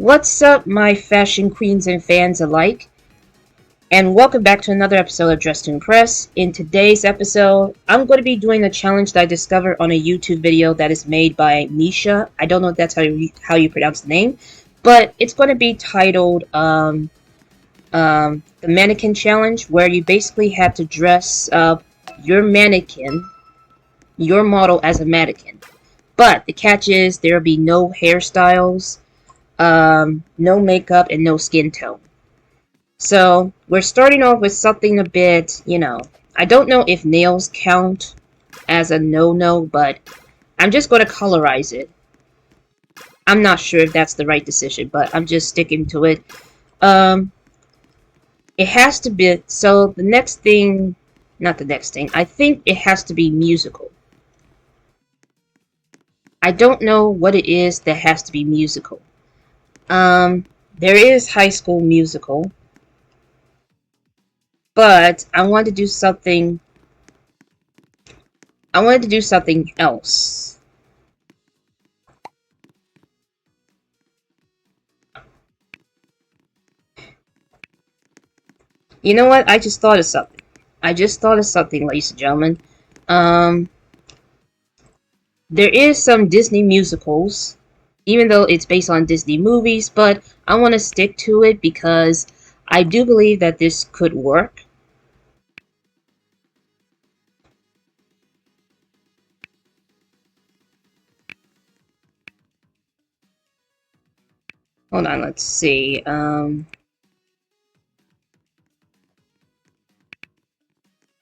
What's up, my fashion queens and fans alike? And welcome back to another episode of Dress to Impress. In today's episode, I'm going to be doing a challenge that I discovered on a YouTube video that is made by Misha. I don't know if that's how you pronounce the name, but it's going to be titled the Mannequin Challenge, where you basically have to dress up your mannequin, your model, as a mannequin. But the catch is there will be no hairstyles, no makeup, and no skin tone. So we're starting off with something a bit, I don't know if nails count as a no-no, but I'm just going to colorize it. I'm not sure if that's the right decision, but I'm just sticking to it. It has to be, so the next thing, not the next thing, I think it has to be musical. I don't know what it is that has to be musical. There is High School Musical, but I wanted to do something else. You know what? I just thought of something. Ladies and gentlemen. There is some Disney musicals, even though it's based on Disney movies, but I want to stick to it because I do believe that this could work. Hold on, let's see.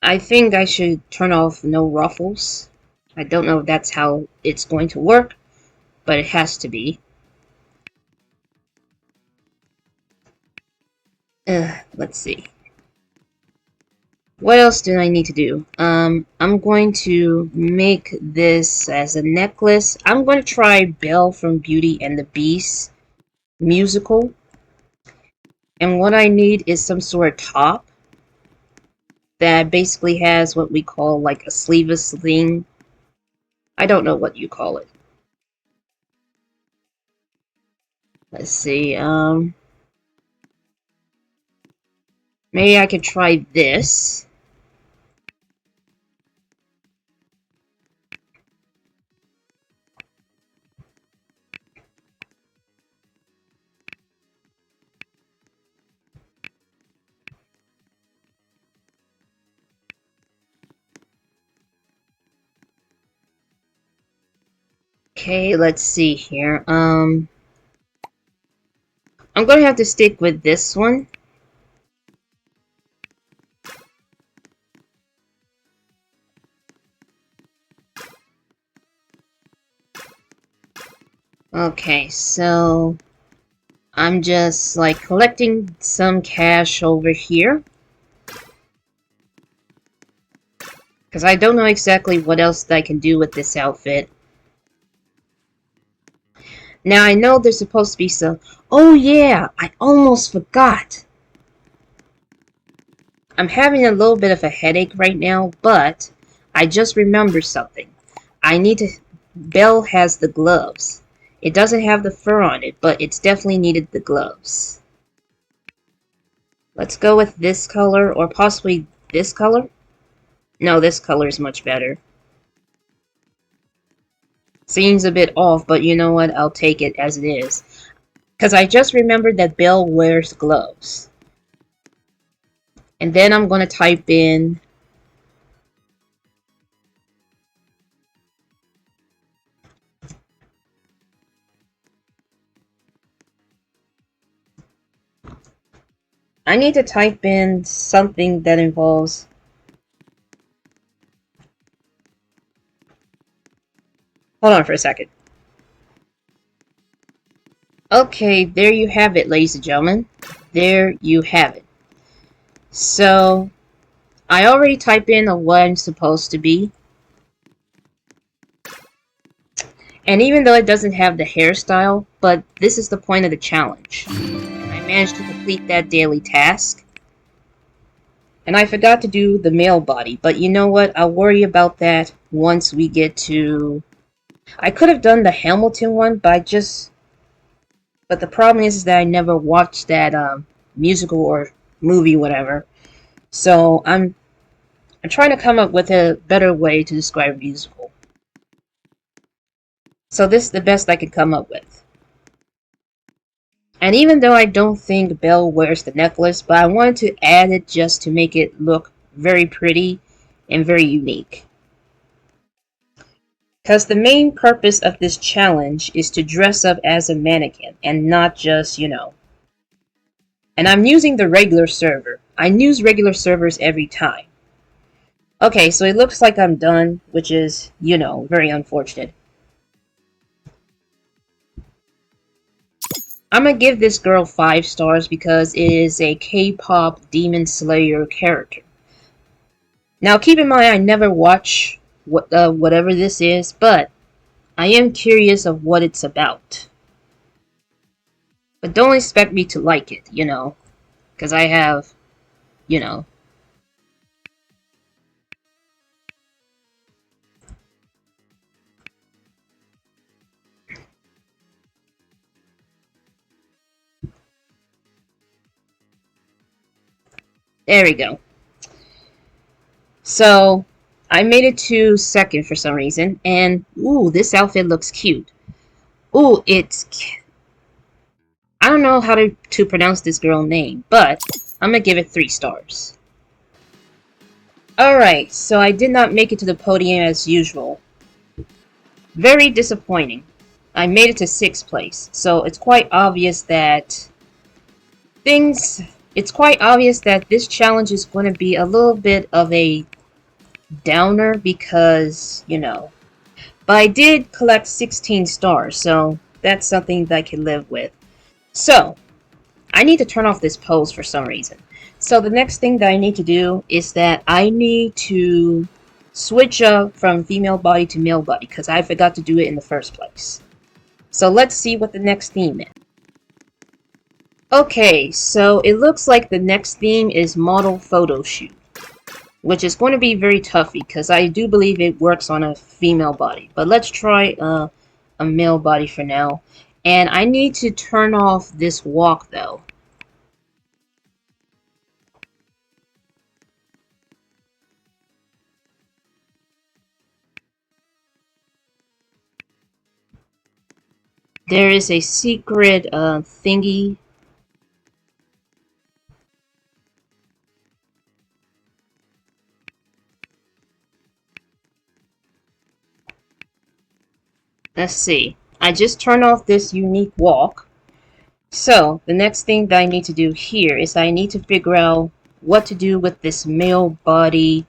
I think I should turn off no ruffles. I don't know if that's how it's going to work, but it has to be. Let's see. What else do I need to do? I'm going to make this as a necklace. I'm going to try Belle from Beauty and the Beast musical. And what I need is some sort of top that basically has what we call like a sleeveless thing. I don't know what you call it. Let's see, maybe I could try this. Okay, let's see here. I'm gonna have to stick with this one. Okay, so I'm just like collecting some cash over here, because I don't know exactly what else I can do with this outfit. Now I know there's supposed to be some... Oh yeah, I almost forgot. I'm having a little bit of a headache right now, but I just remembered something. I need to... Belle has the gloves. It doesn't have the fur on it, but it's definitely needed the gloves. Let's go with this color, or possibly this color. No, this color is much better. Seems a bit off, but you know what? I'll take it as it is. Because I just remembered that Belle wears gloves. And then I'm going to type in... I need to type in something that involves... Hold on for a second. Okay, there you have it, ladies and gentlemen. There you have it. So, I already typed in what I'm supposed to be. And even though it doesn't have the hairstyle, but this is the point of the challenge. And I managed to complete that daily task. And I forgot to do the male body, but you know what? I'll worry about that once we get to... I could have done the Hamilton one, but But the problem is that I never watched that musical or movie, whatever. So I'm trying to come up with a better way to describe musical. So this is the best I can come up with. And even though I don't think Belle wears the necklace, but I wanted to add it just to make it look very pretty and very unique. Because the main purpose of this challenge is to dress up as a mannequin and not just, And I'm using the regular server. I use regular servers every time. Okay, so it looks like I'm done, which is, very unfortunate. I'm gonna give this girl 5 stars because it is a K-pop Demon Slayer character. Now keep in mind I never watch whatever this is, but I am curious of what it's about. But don't expect me to like it, because I have, you know. There we go. So, I made it to second for some reason, and ooh, this outfit looks cute. Ooh, I don't know how to pronounce this girl's name, but I'm gonna give it 3 stars. Alright, so I did not make it to the podium as usual. Very disappointing. I made it to 6th place, so it's quite obvious that this challenge is going to be a little bit of a downer because, But I did collect 16 stars, so that's something that I can live with. So, I need to turn off this pose for some reason. So the next thing that I need to do is that I need to switch up from female body to male body because I forgot to do it in the first place. So let's see what the next theme is. Okay, so it looks like the next theme is model photo shoot, which is going to be very tough because I do believe it works on a female body. But let's try a male body for now. And I need to turn off this walk though. There is a secret thingy. Let's see. I just turned off this unique walk. So, the next thing that I need to do here is I need to figure out what to do with this male body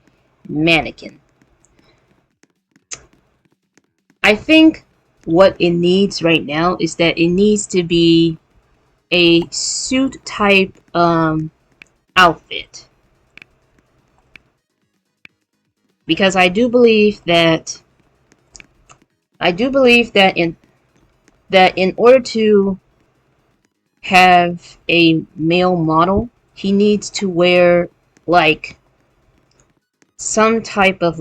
mannequin. I think what it needs right now is that it needs to be a suit type outfit. Because I do believe that in order to have a male model, he needs to wear like some type of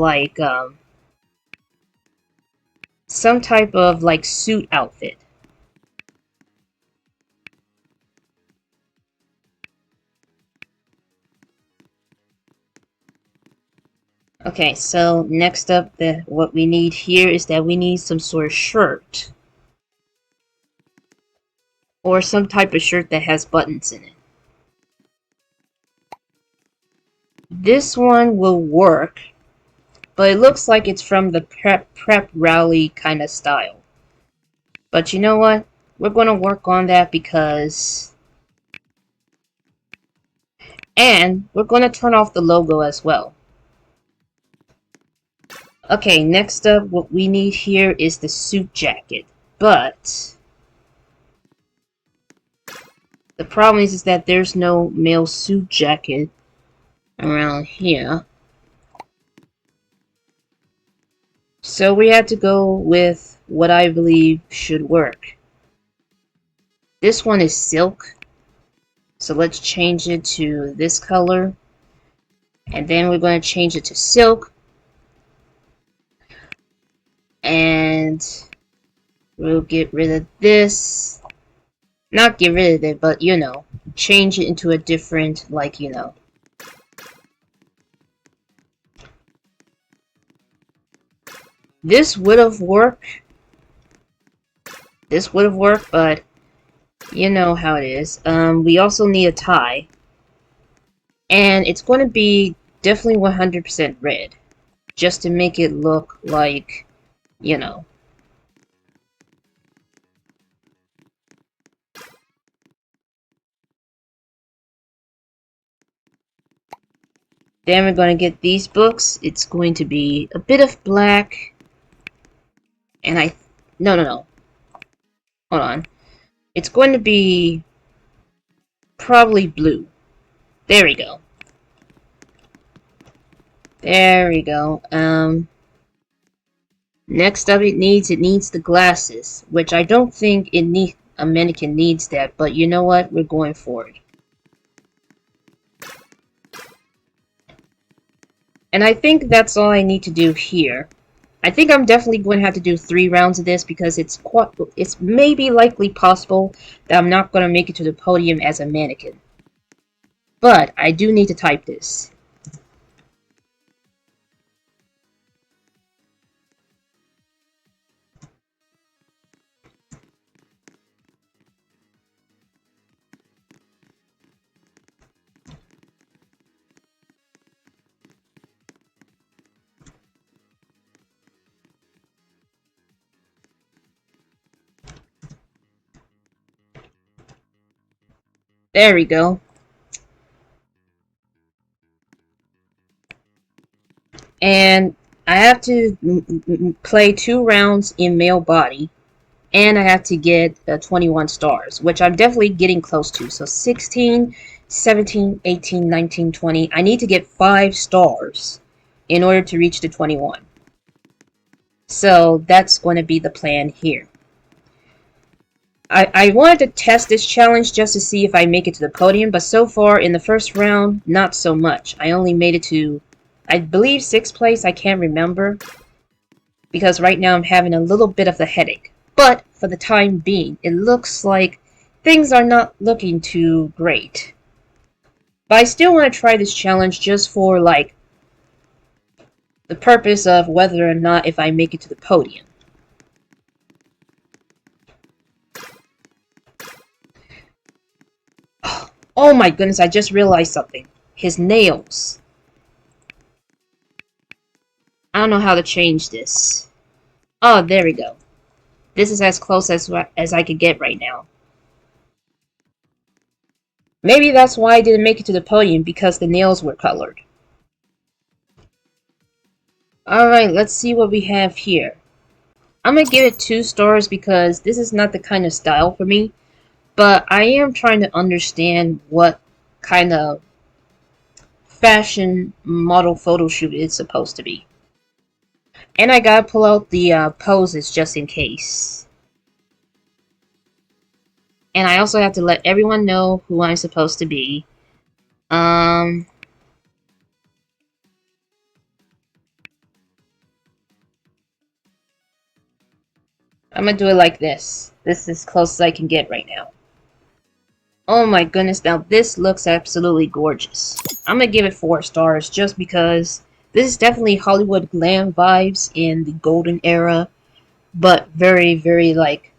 suit outfit. Okay, so next up, what we need here is that we need some sort of shirt. Or some type of shirt that has buttons in it. This one will work, but it looks like it's from the prep rally kind of style. But you know what? We're going to work on that because... And we're going to turn off the logo as well. Okay, next up, what we need here is the suit jacket. But the problem is that there's no male suit jacket around here. So we had to go with what I believe should work. This one is silk. So let's change it to this color. And then we're going to change it to silk. And we'll get rid of this. Not get rid of it, but, you know, change it into a different, like, you know. This would have worked. This would have worked, but you know how it is. We also need a tie. And it's going to be definitely 100% red. Just to make it look like, you know. Then we're going to get these books. It's going to be a bit of black. And no. Hold on. It's going to be probably blue. There we go. There we go. Next up it needs the glasses, which I don't think a mannequin needs that, but you know what? We're going for it. And I think that's all I need to do here. I think I'm definitely going to have to do 3 rounds of this because it's maybe likely possible that I'm not going to make it to the podium as a mannequin. But I do need to type this. There we go. And I have to play 2 rounds in male body. And I have to get 21 stars, which I'm definitely getting close to. So 16, 17, 18, 19, 20. I need to get 5 stars in order to reach the 21. So that's going to be the plan here. I wanted to test this challenge just to see if I make it to the podium, but so far in the first round, not so much. I only made it to, I believe, 6th place. I can't remember, because right now I'm having a little bit of a headache. But for the time being, it looks like things are not looking too great. But I still want to try this challenge just for, like, the purpose of whether or not if I make it to the podium. Oh my goodness, I just realized something. His nails. I don't know how to change this. Oh, there we go. This is as close as I could get right now. Maybe that's why I didn't make it to the podium, because the nails were colored. Alright, let's see what we have here. I'm gonna give it 2 stars because this is not the kind of style for me. But I am trying to understand what kind of fashion model photo shoot it's supposed to be. And I gotta pull out the poses just in case. And I also have to let everyone know who I'm supposed to be. I'm gonna do it like this. This is as close as I can get right now. Oh my goodness, now this looks absolutely gorgeous. I'm gonna give it 4 stars just because this is definitely Hollywood glam vibes in the golden era, but very, very, like,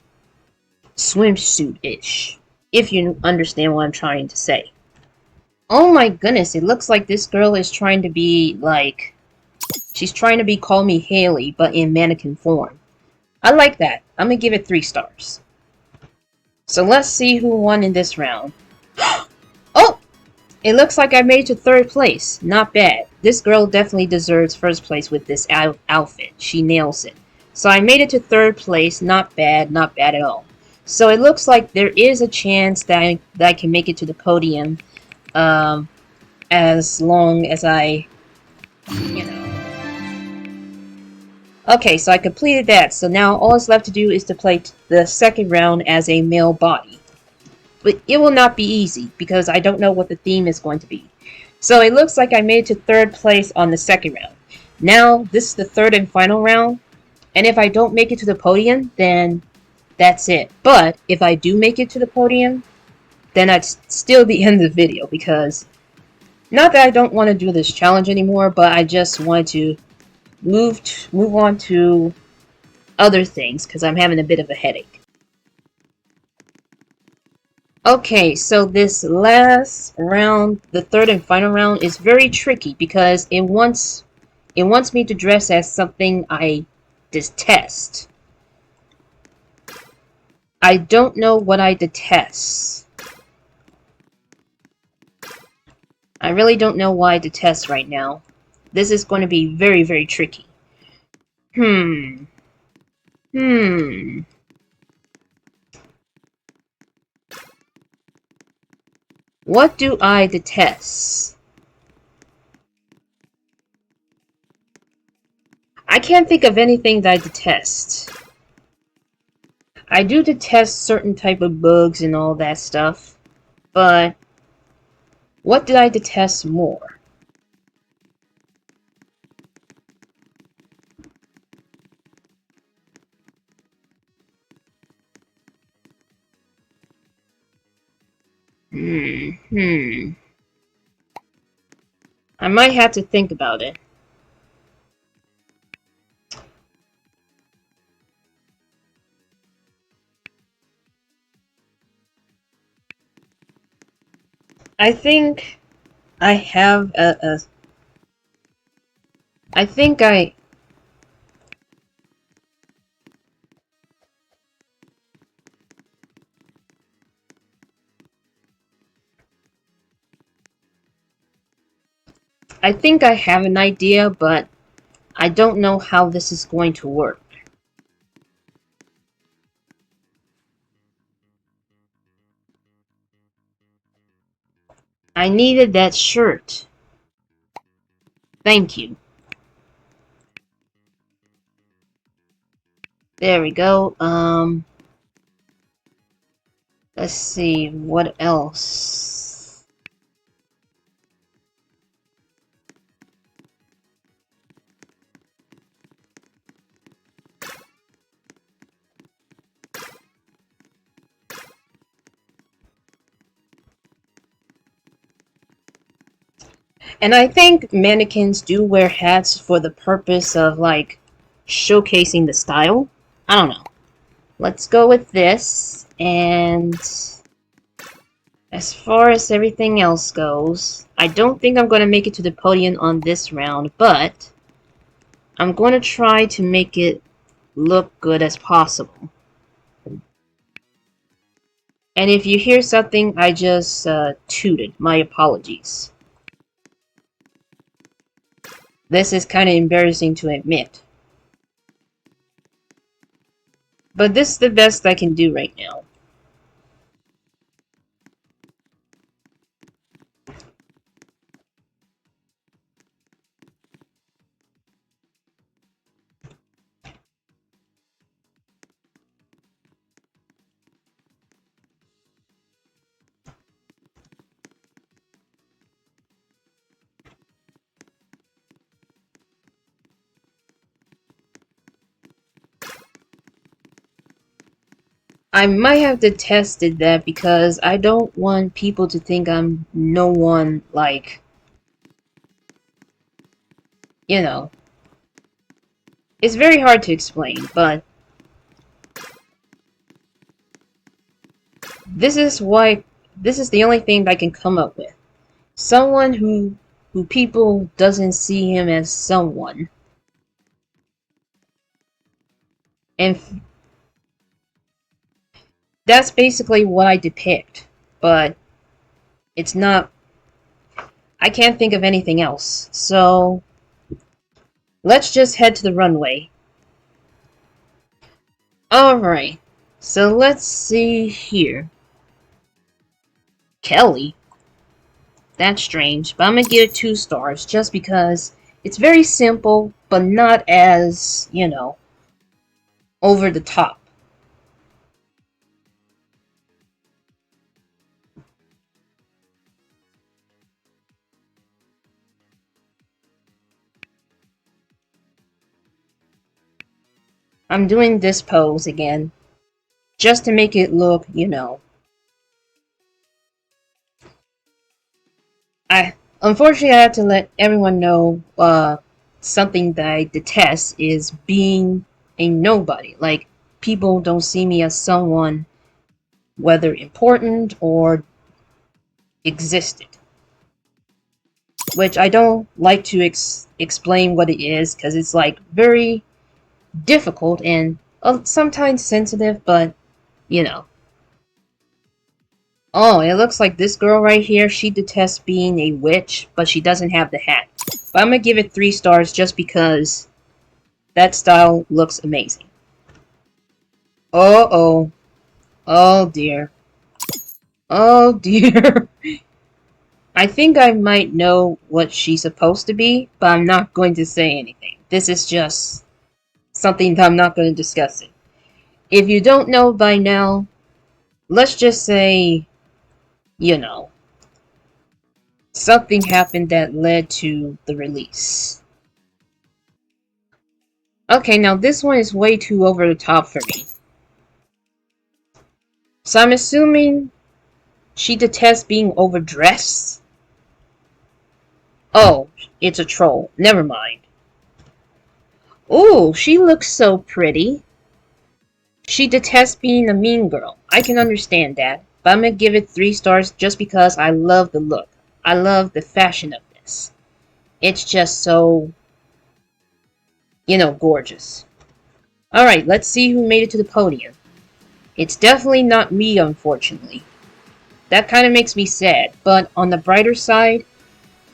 swimsuit-ish, if you understand what I'm trying to say. Oh my goodness, it looks like this girl is trying to be, like, she's trying to be Call Me Haley, but in mannequin form. I like that. I'm gonna give it 3 stars. So let's see who won in this round. Oh! It looks like I made it to 3rd place. Not bad. This girl definitely deserves 1st place with this outfit. She nails it. So I made it to 3rd place. Not bad. Not bad at all. So it looks like there is a chance that I can make it to the podium. As long as I, you know. Okay, so I completed that. So now all that's left to do is to play the 2nd round as a male body. But it will not be easy, because I don't know what the theme is going to be. So it looks like I made it to 3rd place on the 2nd round. Now, this is the 3rd and final round. And if I don't make it to the podium, then That's it. But if I do make it to the podium, then that's still the end of the video, because not that I don't want to do this challenge anymore, but I just want to move on to other things because I'm having a bit of a headache. Okay, so this last round, the third and final round, is very tricky because it wants me to dress as something I detest. I don't know what I detest. I really don't know what I detest right now. This is going to be very, very tricky. Hmm. Hmm. What do I detest? I can't think of anything that I detest. I do detest certain type of bugs and all that stuff, but what did I detest more? Hmm. I might have to think about it. I think I have a I think I think I have an idea, but I don't know how this is going to work. I needed that shirt. Thank you. There we go. Let's see, what else? And I think mannequins do wear hats for the purpose of, like, showcasing the style. I don't know. Let's go with this, and as far as everything else goes, I don't think I'm going to make it to the podium on this round, but I'm going to try to make it look good as possible. And if you hear something, I just tooted. My apologies. This is kind of embarrassing to admit. But this is the best I can do right now. I might have detested that because I don't want people to think I'm no one, like, you know. It's very hard to explain, but this is why this is the only thing that I can come up with. Someone who people doesn't see him as someone. And that's basically what I depict. But it's not, I can't think of anything else. So let's just head to the runway. Alright. So let's see here. Kelly? That's strange, but I'm gonna give it 2 stars just because it's very simple, but not as, over the top. I'm doing this pose again. just to make it look, you know. I unfortunately I have to let everyone know something that I detest is being a nobody. Like, people don't see me as someone whether important or existed. Which I don't like to explain what it is because it's like very difficult and sometimes sensitive, but you know. Oh, it looks like this girl right here, she detests being a witch, but she doesn't have the hat. But I'm gonna give it 3 stars just because that style looks amazing. Oh, oh dear. Oh dear. I think I might know what she's supposed to be, but I'm not going to say anything. This is just something that I'm not going to discuss it. If you don't know by now, let's just say, you know, something happened that led to the release. Okay, now this one is way too over the top for me. So I'm assuming she detests being overdressed? Oh, it's a troll. Never mind. Ooh, she looks so pretty. She detests being a mean girl. I can understand that. But I'm gonna give it 3 stars just because I love the look. I love the fashion of this. It's just so, you know, gorgeous. Alright, let's see who made it to the podium. It's definitely not me, unfortunately. That kind of makes me sad, but on the brighter side,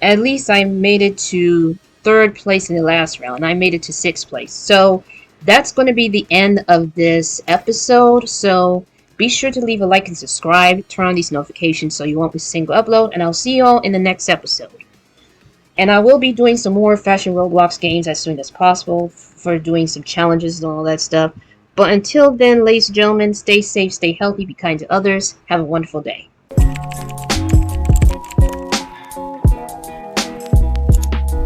at least I made it to 3rd place in the last round. I made it to 6th place. So that's going to be the end of this episode. So be sure to leave a like and subscribe. Turn on these notifications so you won't miss a single upload. And I'll see you all in the next episode. And I will be doing some more fashion Roblox games as soon as possible for doing some challenges and all that stuff. But until then, ladies and gentlemen, stay safe, stay healthy, be kind to others. Have a wonderful day.